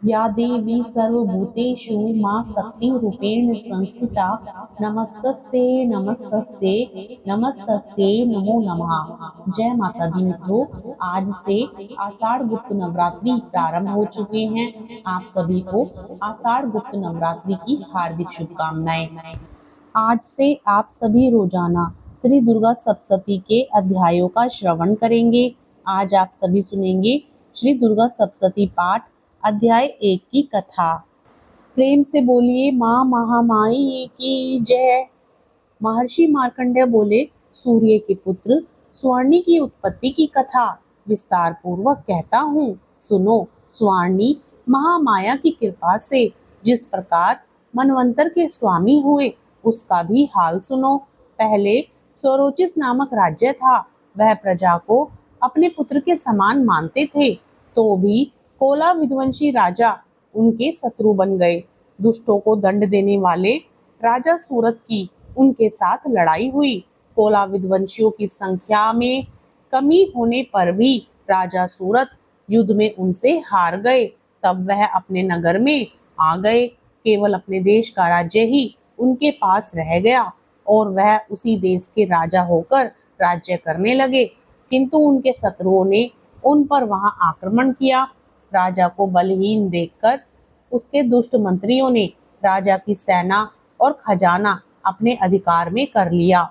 या देवी सर्वभूतेषु मां शक्तिरूपेण संस्थिता नमस्तस्यै नमस्तस्यै नमस्तस्यै नमो नमः। जय माता दी मित्रों, आज से आषाढ़ गुप्त नवरात्रि प्रारंभ हो चुके हैं। आप सभी को आषाढ़ गुप्त नवरात्रि की हार्दिक शुभकामनाएं। आज से आप सभी रोजाना श्री दुर्गा सप्तशती के अध्यायों का श्रवण करेंगे। आज आप सभी सुनेंगे श्री दुर्गा सप्तशती पाठ अध्याय 1 की कथा। प्रेम से बोलिए माँ महामाई की जय। महर्षि मार्कंडेय बोले, सूर्य के पुत्र स्वर्णी की उत्पत्ति की कथा विस्तार पूर्वक कहता हूँ, सुनो। स्वर्णी महामाया की कृपा से जिस प्रकार मनवंतर के स्वामी हुए, उसका भी हाल सुनो। पहले स्वरोचिस नामक राज्य था। वह प्रजा को अपने पुत्र के समान मानते थे, तो भी कोला विध्वंसी राजा उनके शत्रु बन गए। दुष्टों को दंड देने वाले राजा सूरत की उनके साथ लड़ाई हुई। कोला विध्वंसियों की संख्या में कमी होने पर भी राजा सूरत युद्ध में उनसे हार गए। तब वह अपने नगर में आ गए। केवल अपने देश का राज्य ही उनके पास रह गया और वह उसी देश के राजा होकर राज्य करने लगे। किंतु उनके शत्रुओं ने उन पर वहां आक्रमण किया। राजा को बलहीन देखकर उसके दुष्ट मंत्रियों ने राजा की सेना और खजाना अपने अधिकार में कर लिया।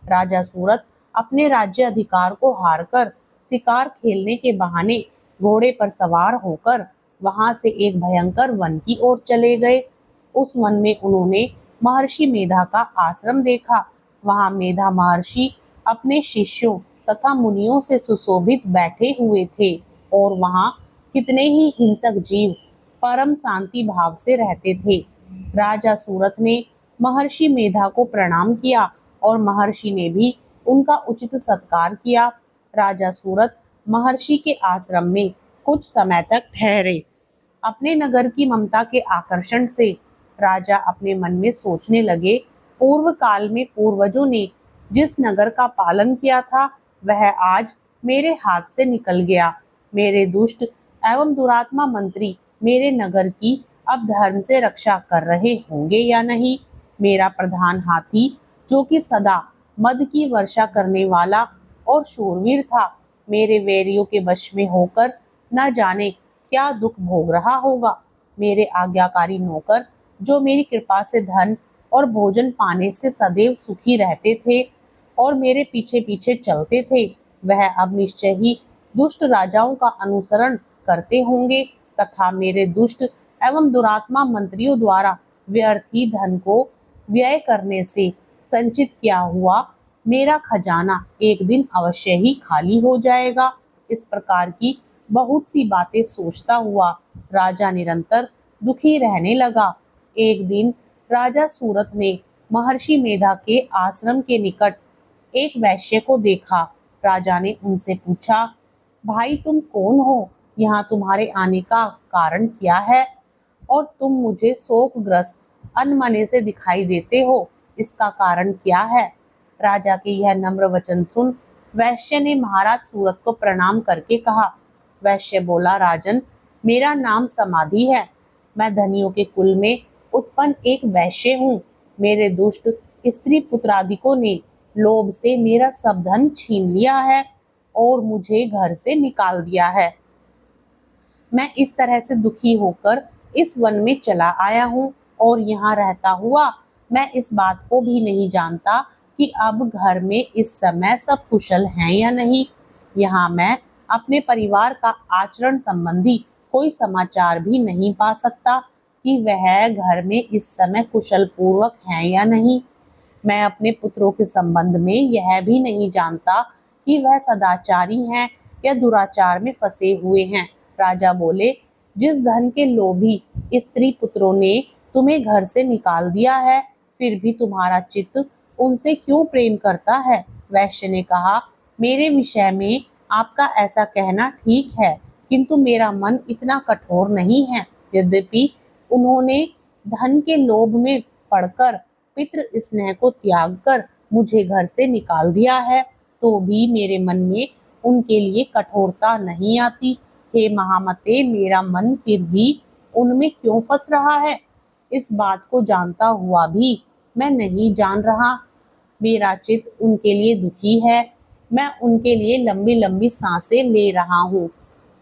राजा सूरत अपने राज्य अधिकार को हारकर शिकार खेलने के बहाने घोड़े पर सवार होकर वहां से एक भयंकर वन की ओर चले गए। उस वन में उन्होंने महर्षि मेधा का आश्रम देखा। वहां मेधा महर्षि अपने शिष्यों तथा मुनियों से सुशोभित बैठे हुए थे और वहां कितने ही हिंसक जीव परम शांति भाव से रहते थे। राजा सूरत ने महर्षि मेधा को प्रणाम किया और महर्षि ने भी उनका उचित सत्कार किया। राजा सूरत महर्षि के आश्रम में कुछ समय तक ठहरे। अपने नगर की ममता के आकर्षण से राजा अपने मन में सोचने लगे, पूर्व काल में पूर्वजों ने जिस नगर का पालन किया था, वह आज मेरे हाथ से निकल गया। मेरे दुष्ट एवं दुरात्मा मंत्री मेरे नगर की अब धर्म से रक्षा कर रहे होंगे या नहीं। मेरा प्रधान हाथी, जो कि सदा मद की वर्षा करने वाला और शूरवीर था, मेरे वैरियों के वश में होकर न जाने क्या दुख भोग रहा होगा। मेरे आज्ञाकारी नौकर, जो मेरी कृपा से धन और भोजन पाने से सदैव सुखी रहते थे और मेरे पीछे पीछे चलते थे, वह अब निश्चय ही दुष्ट राजाओं का अनुसरण करते होंगे तथा मेरे दुष्ट एवं दुरात्मा मंत्रियों द्वारा व्यर्थी धन को व्यय करने से संचित किया हुआ मेरा खजाना एक दिन अवश्य ही खाली हो जाएगा। इस प्रकार की बहुत सी बातें सोचता हुआ राजा निरंतर दुखी रहने लगा। एक दिन राजा सूरत ने महर्षि मेधा के आश्रम के निकट एक वैश्य को देखा। राजा ने उनसे पूछा, भाई तुम कौन हो? यहाँ तुम्हारे आने का कारण क्या है? और तुम मुझे शोकग्रस्त अनमने से दिखाई देते हो, इसका कारण क्या है? राजा के यह नम्र वचन सुन वैश्य ने महाराज सूरत को प्रणाम करके कहा। वैश्य बोला, राजन, मेरा नाम समाधि है। मैं धनियों के कुल में उत्पन्न एक वैश्य हूँ। मेरे दुष्ट स्त्री पुत्रादिकों ने लोभ से मेरा सब धन छीन लिया है और मुझे घर से निकाल दिया है। मैं इस तरह से दुखी होकर इस वन में चला आया हूँ और यहाँ रहता हुआ मैं इस बात को भी नहीं जानता कि अब घर में इस समय सब कुशल हैं या नहीं। यहाँ मैं अपने परिवार का आचरण संबंधी कोई समाचार भी नहीं पा सकता कि वह घर में इस समय कुशल पूर्वक हैं या नहीं। मैं अपने पुत्रों के संबंध में यह भी नहीं जानता कि वह सदाचारी हैं या दुराचार में फंसे हुए हैं। राजा बोले, जिस धन के लोभी स्त्री पुत्रों ने तुम्हें घर से निकाल दिया है, फिर भी तुम्हारा चित्त उनसे क्यों प्रेम करता है? वैश्य ने कहा, मेरे विषय में आपका ऐसा कहना ठीक है, किंतु मेरा मन इतना कठोर नहीं है। यद्यपि उन्होंने धन के लोभ में पड़कर पितृ स्नेह को त्याग कर मुझे घर से निकाल दिया है, तो भी मेरे मन में उनके लिए कठोरता नहीं आती। हे महामते, मेरा मन फिर भी उनमें क्यों फंस रहा है? इस बात को जानता हुआ भी मैं नहीं जान रहा। मेरा चित्त उनके लिए दुखी है। मैं उनके लिए लंबी लंबी सांसें ले रहा हूँ।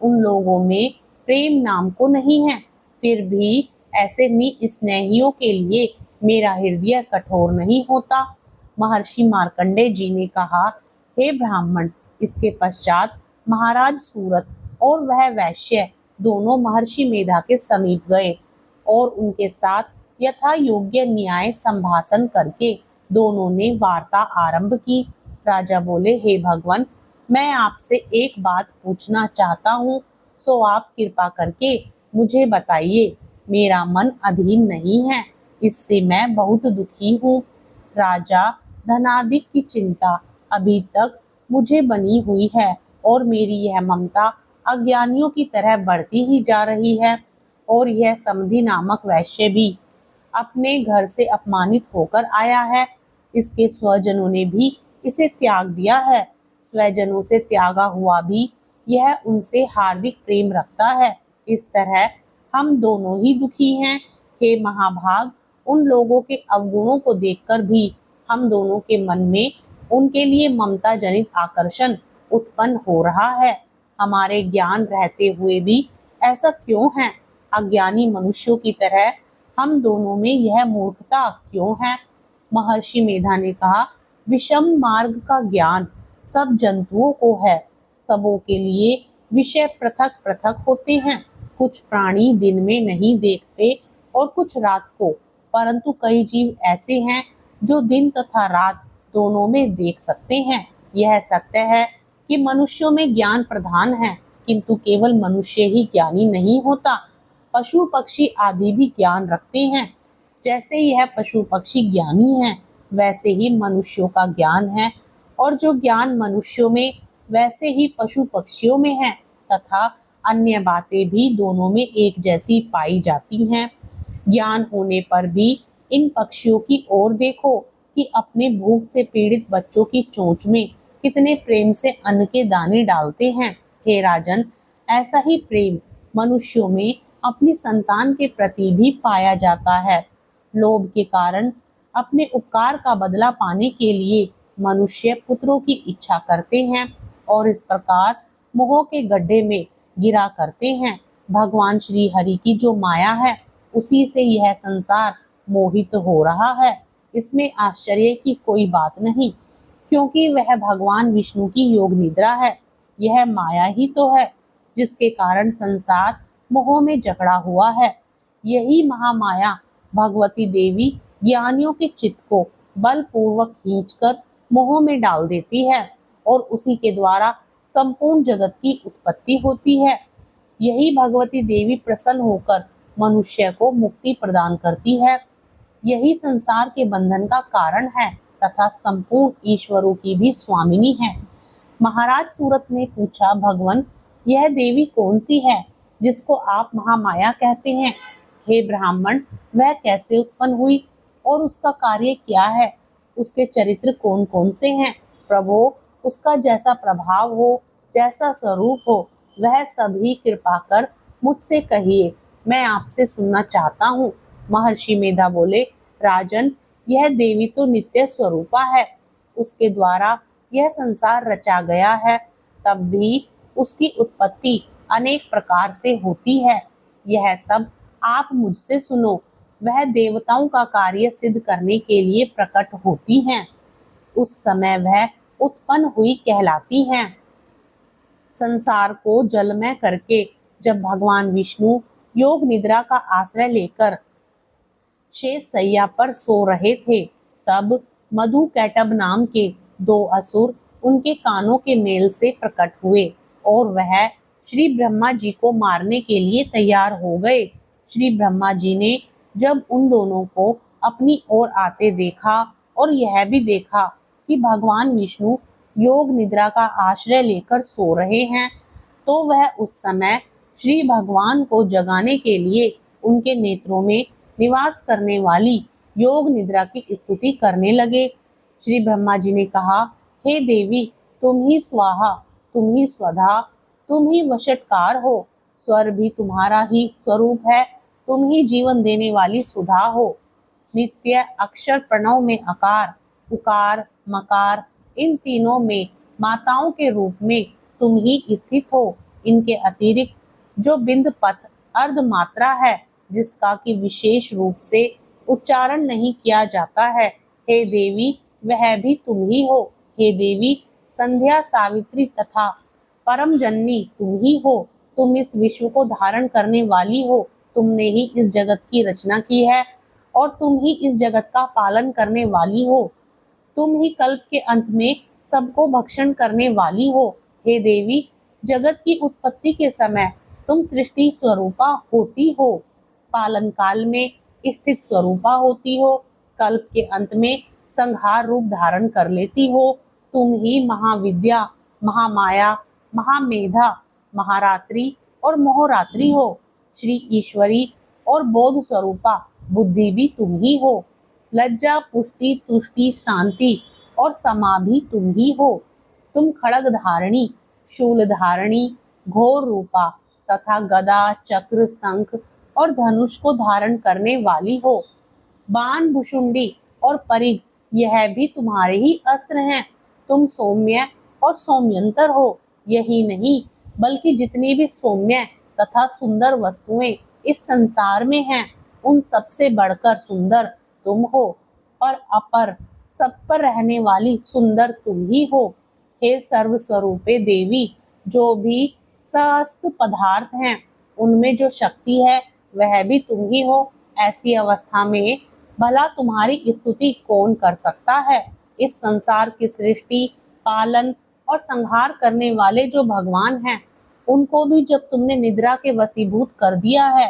उन लोगों में प्रेम नाम को नहीं है, फिर भी ऐसे निस्नेहियों के लिए मेरा हृदय कठोर नहीं होता। महर्षि मार्कंडेय जी ने कहा, हे ब्राह्मण। इसके पश्चात महाराज सूरत और वह वैश्य दोनों महर्षि मेधा के समीप गए और उनके साथ यथा योग्य न्याय संभाषण करके दोनों ने वार्ता आरंभ की। राजा बोले, हे भगवान, मैं आपसे एक बात पूछना चाहता हूँ, सो आप कृपा करके मुझे बताइए। मेरा मन अधीन नहीं है, इससे मैं बहुत दुखी हूँ। राजा, धनादि की चिंता अभी तक मुझे बनी हुई है और मेरी यह ममता अज्ञानियों की तरह बढ़ती ही जा रही है। और यह समधि नामक वैश्य भी अपने घर से अपमानित होकर आया है। इसके स्वजनों ने भी इसे त्याग दिया है। स्वजनों से त्यागा हुआ भी यह उनसे हार्दिक प्रेम रखता है। इस तरह हम दोनों ही दुखी हैं। हे महाभाग, उन लोगों के अवगुणों को देखकर भी हम दोनों के मन में उनके लिए ममता जनित आकर्षण उत्पन्न हो रहा है। हमारे ज्ञान रहते हुए भी ऐसा क्यों है? अज्ञानी मनुष्यों की तरह हम दोनों में यह मूर्खता क्यों है? महर्षि मेधा ने कहा, विषम मार्ग का ज्ञान सब जंतुओं को है। सबों के लिए विषय पृथक पृथक होते हैं। कुछ प्राणी दिन में नहीं देखते और कुछ रात को, परंतु कई जीव ऐसे हैं जो दिन तथा रात दोनों में देख सकते हैं। यह सत्य है कि मनुष्यों में ज्ञान प्रधान है, किंतु केवल मनुष्य ही ज्ञानी नहीं होता। पशु पक्षी आदि भी ज्ञान रखते हैं। जैसे यह पशु पक्षी ज्ञानी हैं, वैसे ही मनुष्यों का ज्ञान है, और जो ज्ञान मनुष्यों में वैसे ही पशु पक्षियों में है, तथा अन्य बातें भी दोनों में एक जैसी पाई जाती हैं। ज्ञान होने पर भी इन पक्षियों की ओर देखो कि अपने भूख से पीड़ित बच्चों की चोंच में कितने प्रेम से अन्न के दाने डालते हैं। हे राजन, ऐसा ही प्रेम मनुष्यों में अपनी संतान के प्रति भी पाया जाता है। लोभ के कारण अपने उपकार का बदला पाने के लिए मनुष्य पुत्रों की इच्छा करते हैं और इस प्रकार मोह के गड्ढे में गिरा करते हैं। भगवान श्री हरि की जो माया है, उसी से यह संसार मोहित हो रहा है। इसमें आश्चर्य की कोई बात नहीं, क्योंकि वह भगवान विष्णु की योग निद्रा है। यह माया ही तो है जिसके कारण संसार मोह में जकड़ा हुआ है। यही महामाया भगवती देवी ज्ञानियों के चित्त को बलपूर्वक खींचकर मोह में डाल देती है और उसी के द्वारा संपूर्ण जगत की उत्पत्ति होती है। यही भगवती देवी प्रसन्न होकर मनुष्य को मुक्ति प्रदान करती है। यही संसार के बंधन का कारण है तथा संपूर्ण ईश्वरों की भी स्वामिनी है। महाराज सूरत ने पूछा, भगवान, यह देवी कौन सी है जिसको आप महामाया कहते हैं? हे ब्राह्मण, वह कैसे उत्पन्न हुई और उसका कार्य क्या है? उसके चरित्र कौन कौन से हैं? प्रभु, उसका जैसा प्रभाव हो, जैसा स्वरूप हो, वह सभी कृपा कर मुझसे कहिए, मैं आपसे सुनना चाहता हूँ। महर्षि मेधा बोले, राजन, यह देवी तो नित्य स्वरूपा है। उसके द्वारा यह संसार रचा गया है, तब भी उसकी उत्पत्ति अनेक प्रकार से होती है। यह सब आप मुझसे सुनो। वह देवताओं का कार्य सिद्ध करने के लिए प्रकट होती हैं। उस समय वह उत्पन्न हुई कहलाती हैं। संसार को जलमय करके जब भगवान विष्णु योग निद्रा का आश्रय लेकर शेष सैया पर सो रहे थे, तब मधु कैटब नाम के दो असुर उनके कानों के मेल से प्रकट हुए और वह श्री ब्रह्मा जी को मारने के लिए तैयार हो गए। श्री ब्रह्मा जी ने जब उन दोनों को अपनी ओर आते देखा और यह भी देखा कि भगवान विष्णु योग निद्रा का आश्रय लेकर सो रहे हैं, तो वह उस समय श्री भगवान को जगाने के लिए उनके नेत्रों में निवास करने वाली योग निद्रा की स्तुति करने लगे। श्री ब्रह्मा जी ने कहा, हे देवी, तुम ही स्वाहा, तुम ही स्वधा, तुम ही वशटकार हो। स्वर भी तुम्हारा ही स्वरूप है। तुम ही जीवन देने वाली सुधा हो। नित्य अक्षर प्रणव में अकार, उकार, मकार, इन तीनों में माताओं के रूप में तुम ही स्थित हो। इनके अतिरिक्त जो बिंद पथ अर्ध मात्रा है, जिसका कि विशेष रूप से उच्चारण नहीं किया जाता है, हे देवी वह भी तुम ही हो। हे देवी संध्या, सावित्री तथा परम जननी तुम ही हो। तुम इस विश्व को धारण करने वाली हो। तुमने ही इस जगत की रचना की है और तुम ही इस जगत का पालन करने वाली हो। तुम ही कल्प के अंत में सबको भक्षण करने वाली हो। हे देवी जगत की उत्पत्ति के समय तुम सृष्टि स्वरूपा होती हो, पालन काल में स्थित स्वरूपा होती हो, कल्प के अंत में संहार रूप धारण कर लेती हो। तुम ही महाविद्या, महामाया, महामेधा, महारात्रि और मोहरात्रि हो। श्री ईश्वरी और बोध स्वरूपा बुद्धि भी तुम ही हो। लज्जा, पुष्टि, तुष्टि, शांति और समा भी तुम ही हो। तुम खड़ग धारणी, शूल धारणी, घोर रूपा तथा गदा, चक्र, शंख और धनुष को धारण करने वाली हो। बाण, भुशुंडी और परिघ यह भी तुम्हारे ही अस्त्र हैं। तुम सौम्य और सौम्यंतर हो। यही नहीं बल्कि जितनी भी सौम्य तथा सुंदर वस्तुएं इस संसार में हैं, उन सबसे बढ़कर सुंदर तुम हो। पर अपर सब पर रहने वाली सुंदर तुम ही हो। हे सर्वस्वरूपे देवी, जो भी समस्त पदार्थ हैं उनमें जो शक्ति है वह भी तुम ही हो। ऐसी अवस्था में भला तुम्हारी स्तुति कौन कर सकता है। इस संसार की सृष्टि, पालन और संहार करने वाले जो भगवान हैं, उनको भी जब तुमने निद्रा के वशीभूत कर दिया है,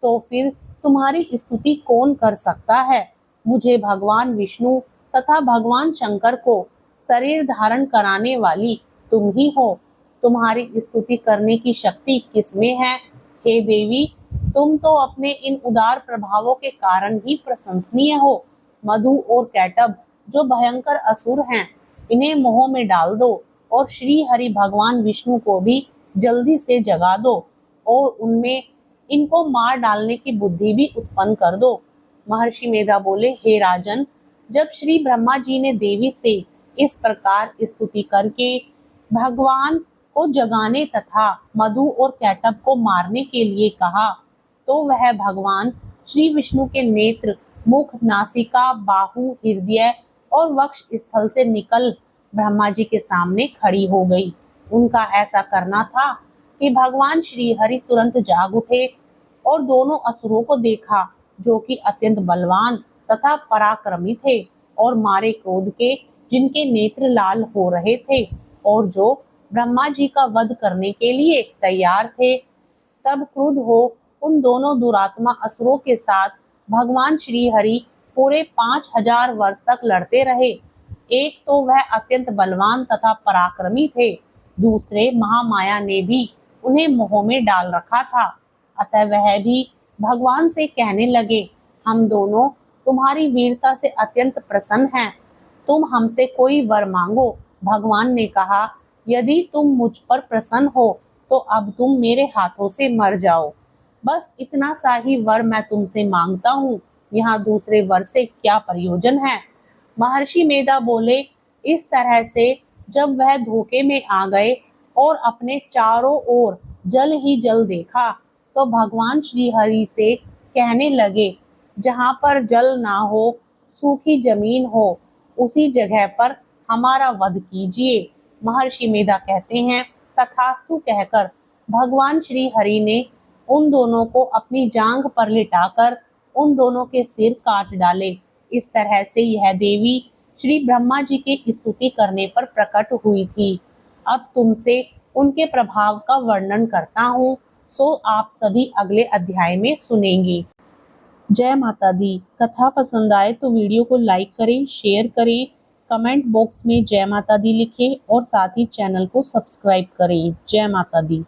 तो फिर तुम्हारी स्तुति कौन कर सकता है। मुझे भगवान विष्णु तथा भगवान शंकर को शरीर धारण कराने वाली तुम ही हो। तुम्हारी स्तुति करने की शक्ति किसमें है। हे देवी तुम तो अपने इन उदार प्रभावों के कारण ही प्रशंसनीय हो। मधु और कैटभ जो भयंकर असुर हैं, इन्हें मोह में डाल दो और श्री हरि भगवान विष्णु को भी जल्दी से जगा दो और उनमें इनको मार डालने की बुद्धि भी उत्पन्न कर दो। महर्षि मेधा बोले, हे राजन, जब श्री ब्रह्मा जी ने देवी से इस प्रकार स्तुति करके भगवान को जगाने तथा मधु और कैटभ को मारने के लिए कहा, तो वह भगवान श्री विष्णु के नेत्र, मुख, नासिका, बाहु, हृदय और वक्ष स्थल से निकल ब्रह्मा जी के सामने खड़ी हो गई। उनका ऐसा करना था कि भगवान श्री हरि तुरंत जाग उठे और दोनों असुरों को देखा, जो कि अत्यंत बलवान तथा पराक्रमी थे और मारे क्रोध के, जिनके नेत्र लाल हो रहे थे और जो ब्रह्मा जी का वध करने के लिए तैयार थे। तब क्रुद्ध हो उन दोनों दुरात्मा असुरों के साथ भगवान श्री हरि पूरे 5000 वर्ष तक लड़ते रहे। एक तो वह अत्यंत बलवान तथा पराक्रमी थे, दूसरे महामाया ने भी उन्हें मोह में डाल रखा था। अतः वह भी भगवान से कहने लगे, हम दोनों तुम्हारी वीरता से अत्यंत प्रसन्न हैं, तुम हमसे कोई वर मांगो। भगवान ने कहा, यदि तुम मुझ पर प्रसन्न हो तो अब तुम मेरे हाथों से मर जाओ। बस इतना सा ही वर मैं तुमसे मांगता हूँ, यहाँ दूसरे वर से क्या प्रयोजन है। महर्षि मेधा बोले, इस तरह से जब वह धोखे में आ गए और अपने चारों ओर जल ही जल देखा, तो भगवान श्री हरि से कहने लगे, जहाँ पर जल ना हो, सूखी जमीन हो, उसी जगह पर हमारा वध कीजिए। महर्षि मेधा कहते हैं, तथास्तु कहकर भगवान श्री हरि ने उन दोनों को अपनी जांघ पर लिटाकर उन दोनों के सिर काट डाले। इस तरह से यह देवी श्री ब्रह्मा जी की स्तुति करने पर प्रकट हुई थी। अब तुमसे उनके प्रभाव का वर्णन करता हूँ, सो आप सभी अगले अध्याय में सुनेंगे। जय माता दी। कथा पसंद आए तो वीडियो को लाइक करें, शेयर करें, कमेंट बॉक्स में जय माता दी लिखें और साथ ही चैनल को सब्सक्राइब करें। जय माता दी।